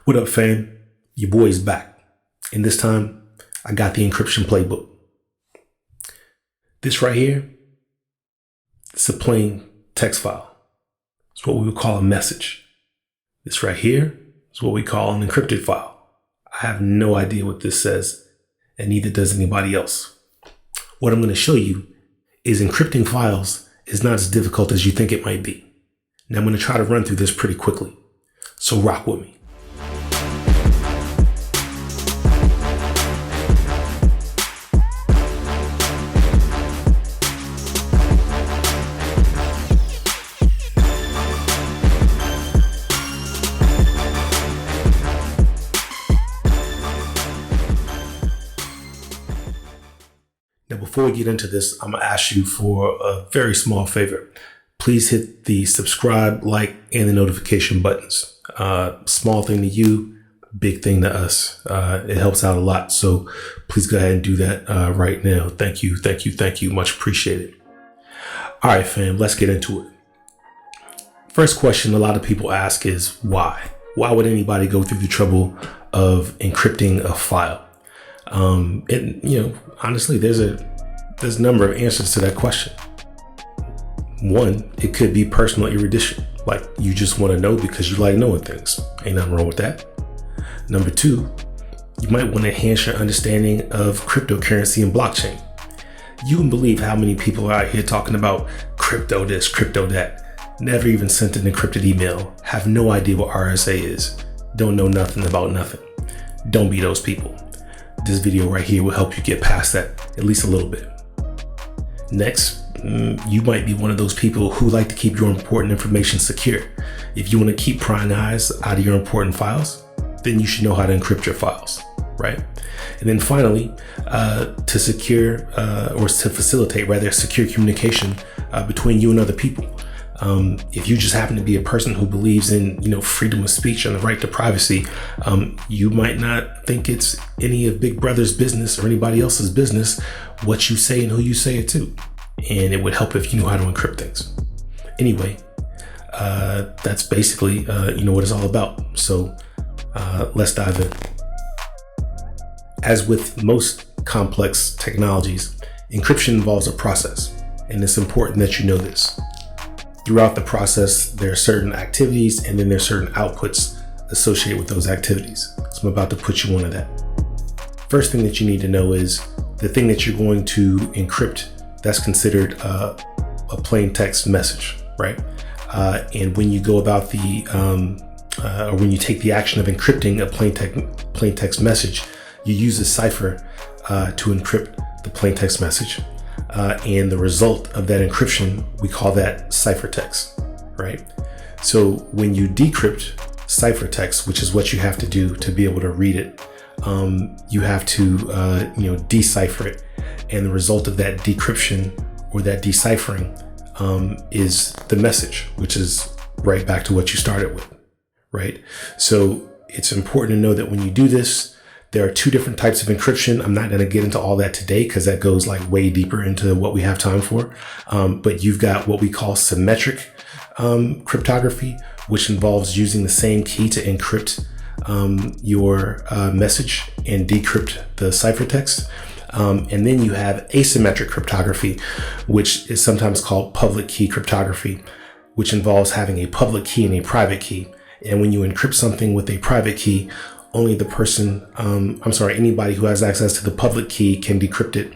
What up, fam? Your boy's back. And this time, I got the encryption playbook. This right here, it's a plain text file. It's what we would call a message. This right here is what we call an encrypted file. I have no idea what this says, and neither does anybody else. What I'm going to show you is encrypting files is not as difficult as you think it might be. Now I'm going to try to run through this pretty quickly. So rock with me. Now, before we get into this, I'm going to ask you for a very small favor. Please hit the subscribe, like, and the notification buttons. Small thing to you, big thing to us. It helps out a lot. So please go ahead and do that right now. Thank you. Thank you. Thank you. Much appreciated. All right, fam, let's get into it. First question a lot of people ask is why? Why would anybody go through the trouble of encrypting a file? Honestly, there's a number of answers to that question. One, it could be personal erudition, like you just want to know because you like knowing things. Ain't nothing wrong with that. Number two, you might want to enhance your understanding of cryptocurrency and blockchain. You wouldn't believe how many people are out here talking about crypto this, crypto that, never even sent an encrypted email, have no idea what RSA is, don't know nothing about nothing. Don't be those people. This video right here will help you get past that at least a little bit. Next, you might be one of those people who like to keep your important information secure. If you want to keep prying eyes out of your important files, then you should know how to encrypt your files, right? And then finally, to secure or to facilitate rather secure communication between you and other people. If you just happen to be a person who believes in, freedom of speech and the right to privacy, you might not think it's any of Big Brother's business or anybody else's business what you say and who you say it to. And it would help if you knew how to encrypt things. Anyway, that's basically, what it's all about. So let's dive in. As with most complex technologies, encryption involves a process, and it's important that you know this. Throughout the process, there are certain activities and then there are certain outputs associated with those activities. So I'm about to put you onto that. First thing that you need to know is the thing that you're going to encrypt, that's considered a plain text message, right? And when you go about or when you take the action of encrypting a plain text message, you use a cipher to encrypt the plain text message. And the result of that encryption, we call that ciphertext, right? So when you decrypt ciphertext, which is what you have to do to be able to read it, you have to, decipher it. And the result of that decryption or that deciphering is the message, which is right back to what you started with, right? So it's important to know that when you do this, there are two different types of encryption. I'm not going to get into all that today because that goes like way deeper into what we have time for. But you've got what we call symmetric cryptography, which involves using the same key to encrypt your message and decrypt the ciphertext. And then you have asymmetric cryptography, which is sometimes called public key cryptography, which involves having a public key and a private key. And when you encrypt something with a private key, only the person, anybody who has access to the public key can decrypt it.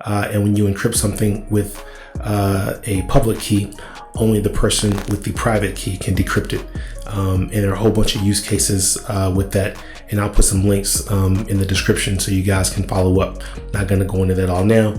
And when you encrypt something with a public key, only the person with the private key can decrypt it. And there are a whole bunch of use cases with that. And I'll put some links in the description so you guys can follow up. Not going to go into that all now,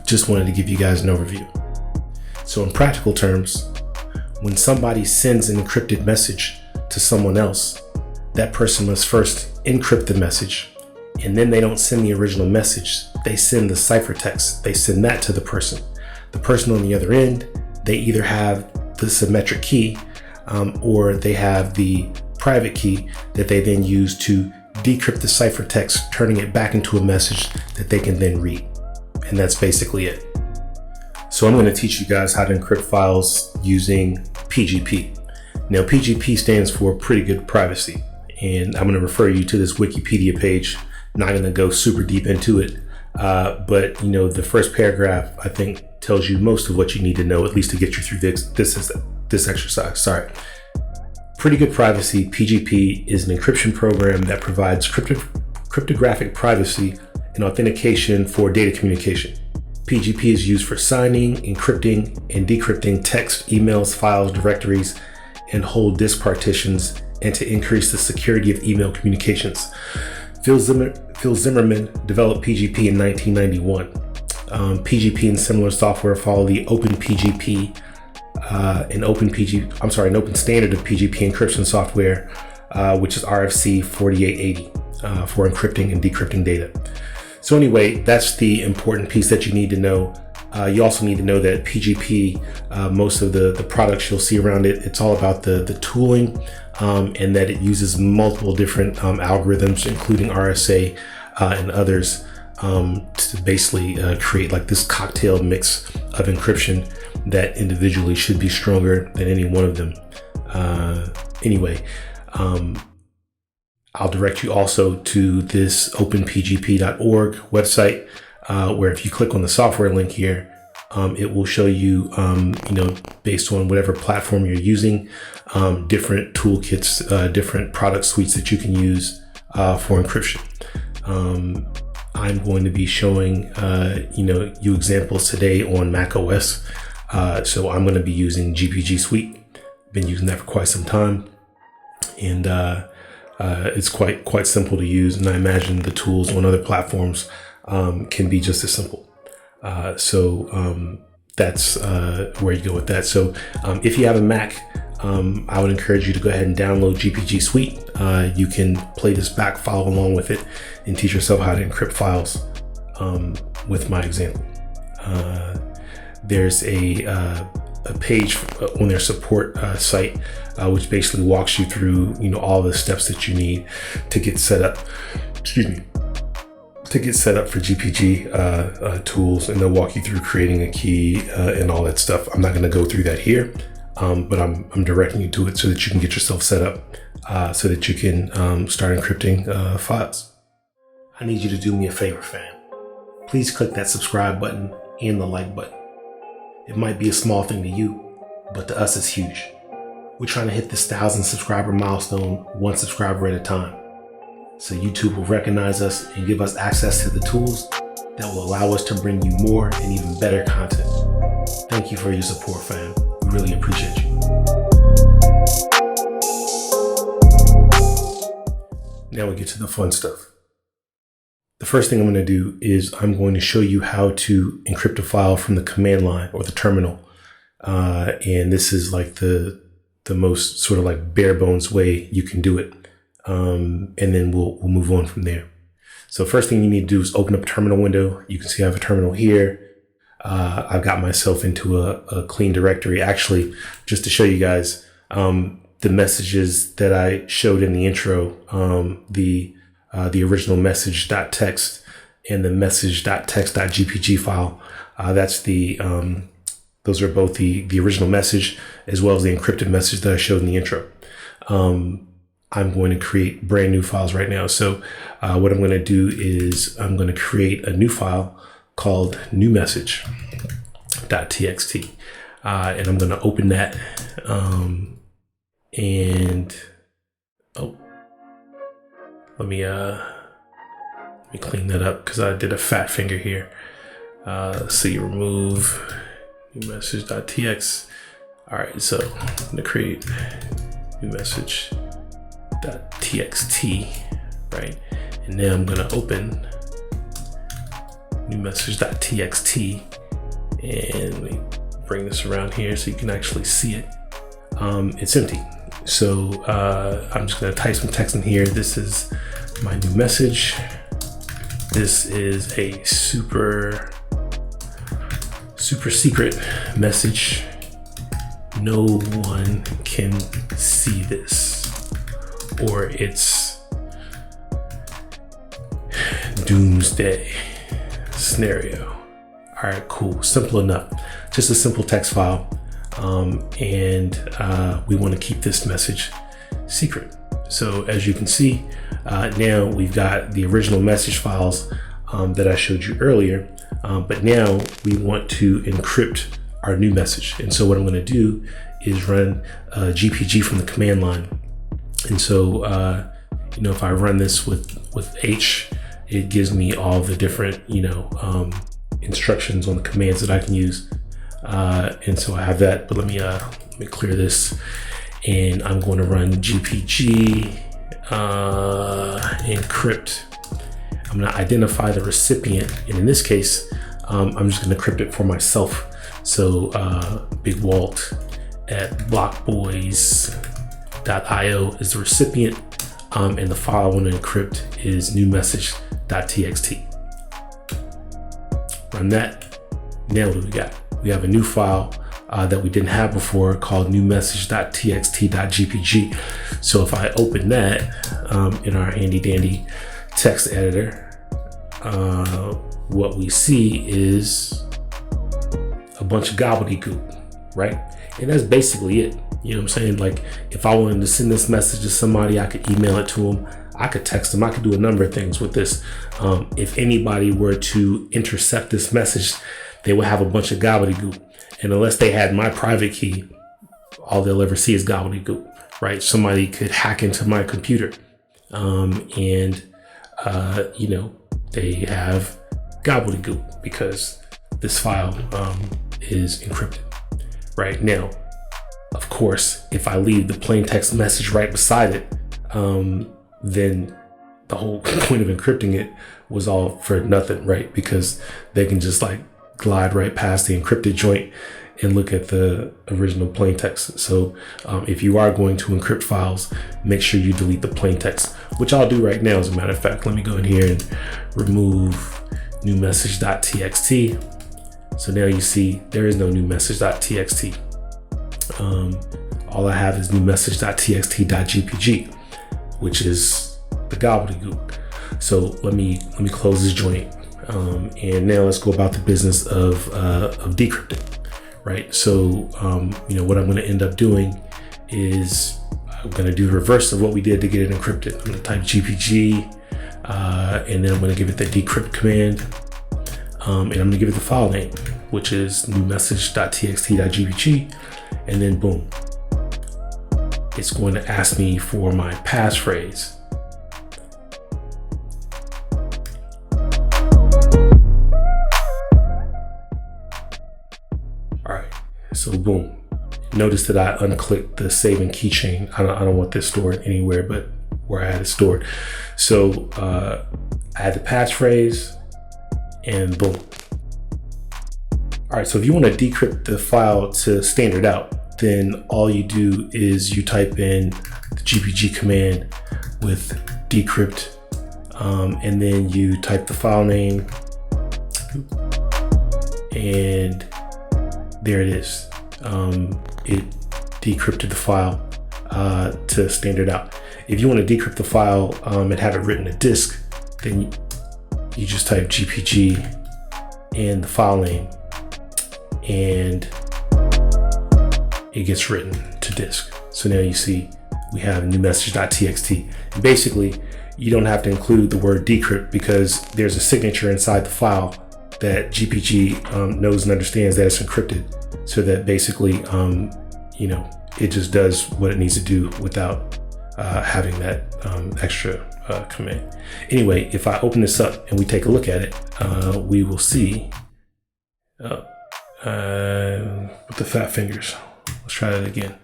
just wanted to give you guys an overview. So in practical terms, when somebody sends an encrypted message to someone else, that person must first encrypt the message, and then they don't send the original message. They send the ciphertext. They send that to the person. The person on the other end, they either have the symmetric key or they have the private key that they then use to decrypt the ciphertext, turning it back into a message that they can then read. And that's basically it. So I'm going to teach you guys how to encrypt files using PGP. Now, PGP stands for pretty good privacy. And I'm going to refer you to this Wikipedia page. Not going to go super deep into it. But the first paragraph, I think, tells you most of what you need to know, at least to get you through this exercise. Sorry. Pretty Good Privacy, PGP, is an encryption program that provides cryptographic privacy and authentication for data communication. PGP is used for signing, encrypting, and decrypting text, emails, files, directories, and whole disk partitions, and to increase the security of email communications. Phil Zimmerman developed PGP in 1991. PGP and similar software follow the open standard of PGP encryption software, which is RFC 4880 for encrypting and decrypting data. So anyway, that's the important piece that you need to know. You also need to know that PGP, most of the products you'll see around it, it's all about the tooling, and that it uses multiple different algorithms, including RSA and others, to basically create like this cocktail mix of encryption that individually should be stronger than any one of them. Anyway, I'll direct you also to this openpgp.org website, where if you click on the software link here, it will show you, based on whatever platform you're using, different toolkits, different product suites that you can use for encryption. I'm going to be showing, you examples today on Mac OS. So I'm going to be using GPG Suite. Been using that for quite some time, and it's quite simple to use. And I imagine the tools on other platforms can be just as simple. So that's where you go with that. So if you have a Mac, I would encourage you to go ahead and download GPG Suite. You can play this back, follow along with it, and teach yourself how to encrypt files with my example. There's a page on their support site, which basically walks you through, all the steps that you need to get set up. To get set up for GPG tools, and they'll walk you through creating a key and all that stuff. I'm not going to go through that here, but I'm directing you to it so that you can get yourself set up, so that you can start encrypting files. I need you to do me a favor, fam. Please click that subscribe button and the like button. It might be a small thing to you, but to us it's huge. We're trying to hit this 1,000 subscriber milestone, one subscriber at a time. So YouTube will recognize us and give us access to the tools that will allow us to bring you more and even better content. Thank you for your support, fam. We really appreciate you. Now we get to the fun stuff. The first thing I'm going to do is I'm going to show you how to encrypt a file from the command line or the terminal. And this is like the most sort of like bare bones way you can do it. And then we'll move on from there. So first thing you need to do is open up a terminal window. You can see I have a terminal here. I've got myself into a clean directory. Actually, just to show you guys, the messages that I showed in the intro, the original message.txt and the message.txt.gpg file, those are both the original message as well as the encrypted message that I showed in the intro. I'm going to create brand new files right now. So what I'm going to do is I'm going to create a new file called new message.txt. And I'm going to open that. Let me clean that up because I did a fat finger here. Let's see, remove new message.txt. All right, so I'm going to create new message.txt, right? And now I'm going to open new message.txt, and let me bring this around here so you can actually see it. It's empty. So I'm just going to type some text in here. This is my new message. This is a super secret message. No one can see this, or it's doomsday scenario. All right, cool. Simple enough. Just a simple text file. And we want to keep this message secret. So as you can see, now we've got the original message files that I showed you earlier, but now we want to encrypt our new message. And so what I'm going to do is run GPG from the command line. And so, if I run this with H, it gives me all the different, instructions on the commands that I can use. And so I have that, but let me clear this, and I'm going to run GPG encrypt. I'm going to identify the recipient, and in this case, I'm just going to encrypt it for myself. So Big Walt at blockboys.io is the recipient, and the file I want to encrypt is new message.txt. Run that. Now what do we got? We have a new file that we didn't have before called new message.txt.gpg. So if I open that in our handy dandy text editor, what we see is a bunch of gobbledygook, right? And that's basically it. You know what I'm saying? Like, if I wanted to send this message to somebody, I could email it to them, I could text them, I could do a number of things with this. If anybody were to intercept this message, they would have a bunch of gobbledygook. And unless they had my private key, all they'll ever see is gobbledygook, right? Somebody could hack into my computer, they have gobbledygook because this file is encrypted. Right now, of course, if I leave the plain text message right beside it, then the whole point of encrypting it was all for nothing, right? Because they can just like glide right past the encrypted joint and look at the original plain text. So if you are going to encrypt files, make sure you delete the plain text, which I'll do right now. As a matter of fact, let me go in here and remove new message.txt. So now you see there is no new message.txt. All I have is new message.txt.gpg, which is the gobbledygook. So let me close this joint. And now let's go about the business of decrypting, right? So, what I'm going to end up doing is I'm going to do the reverse of what we did to get it encrypted. I'm going to type GPG, and then I'm going to give it the decrypt command. And I'm going to give it the file name, which is new message.txt.gpg, and then boom, it's going to ask me for my passphrase. All right, so boom. Notice that I unclicked the save and keychain. I don't want this stored anywhere but where I had it stored. So I had the passphrase, and boom. All right, so if you want to decrypt the file to standard out, then all you do is you type in the GPG command with decrypt, and then you type the file name, and there it is. It decrypted the file to standard out. If you want to decrypt the file and have it written to disk, then you just type GPG and the file name, and it gets written to disk. So now you see we have new message.txt. And basically, you don't have to include the word decrypt because there's a signature inside the file that GPG knows and understands that it's encrypted. So that basically, it just does what it needs to do without having that extra command. Anyway, if I open this up and we take a look at it, we will see with the fat fingers. Let's try that again.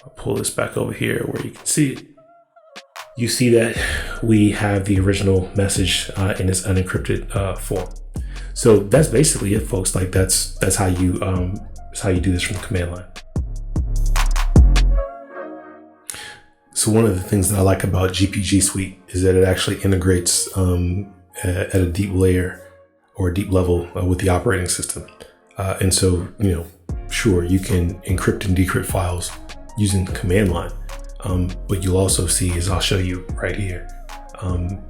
I'll pull this back over here where you can see it. You see that we have the original message in its unencrypted form. So that's basically it, folks. Like that's how you do this from the command line. So one of the things that I like about GPG Suite is that it actually integrates at a deep layer or a deep level with the operating system. And so, sure, you can encrypt and decrypt files using the command line. But you'll also see, as I'll show you right here,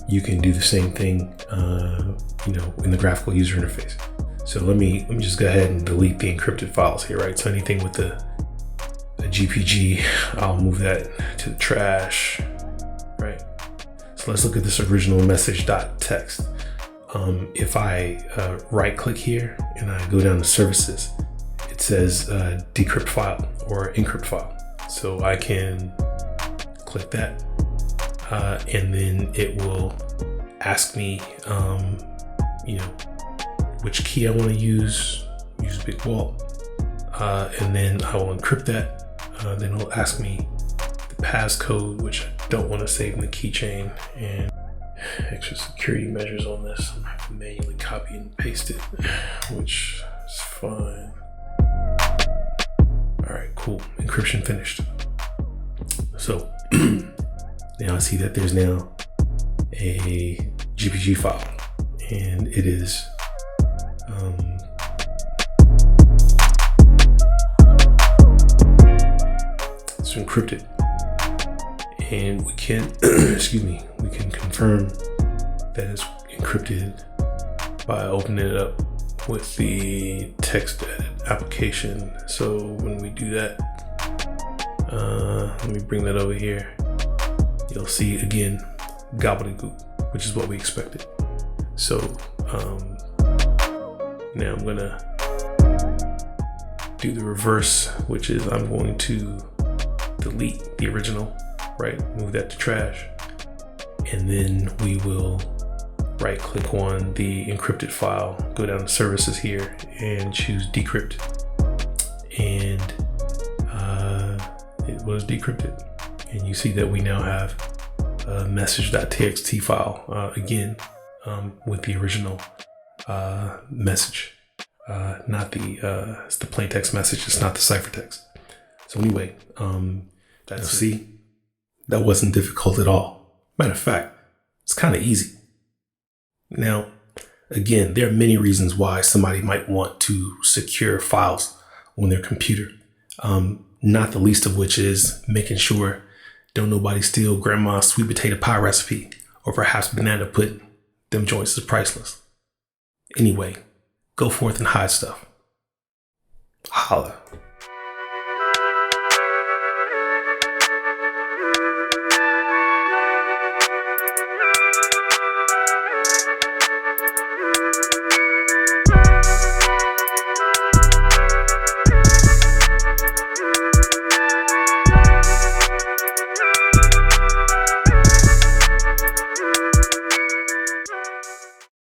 you can do the same thing, in the graphical user interface. So let me just go ahead and delete the encrypted files here, right? So anything with the GPG, I'll move that to the trash, right? So let's look at this original message.txt. If I right click here and I go down to services, it says decrypt file or encrypt file. So I can click that and then it will ask me, which key I want to use Big Vault. And then I will encrypt that. Then it'll ask me the passcode, which I don't want to save in the keychain, and extra security measures on this. I have to manually copy and paste it, which is fine. All right, cool. Encryption finished. So now I see that there's now a GPG file, and it is it's encrypted, and we can we can confirm that it's encrypted by opening it up with the text edit application. So when we do that, let me bring that over here. You'll see again gobbledygook, which is what we expected. So now I'm gonna do the reverse, which is I'm going to delete the original, right? Move that to trash. And then we will right click on the encrypted file, go down to services here and choose decrypt. And it was decrypted. And you see that we now have a message.txt file again with the original message. Not the, it's the plain text message, it's not the ciphertext. So anyway, see, that wasn't difficult at all. Matter of fact, it's kind of easy. Now, again, there are many reasons why somebody might want to secure files on their computer. Not the least of which is making sure don't nobody steal grandma's sweet potato pie recipe, or perhaps banana pudding. Them joints is priceless. Anyway, go forth and hide stuff. Holla.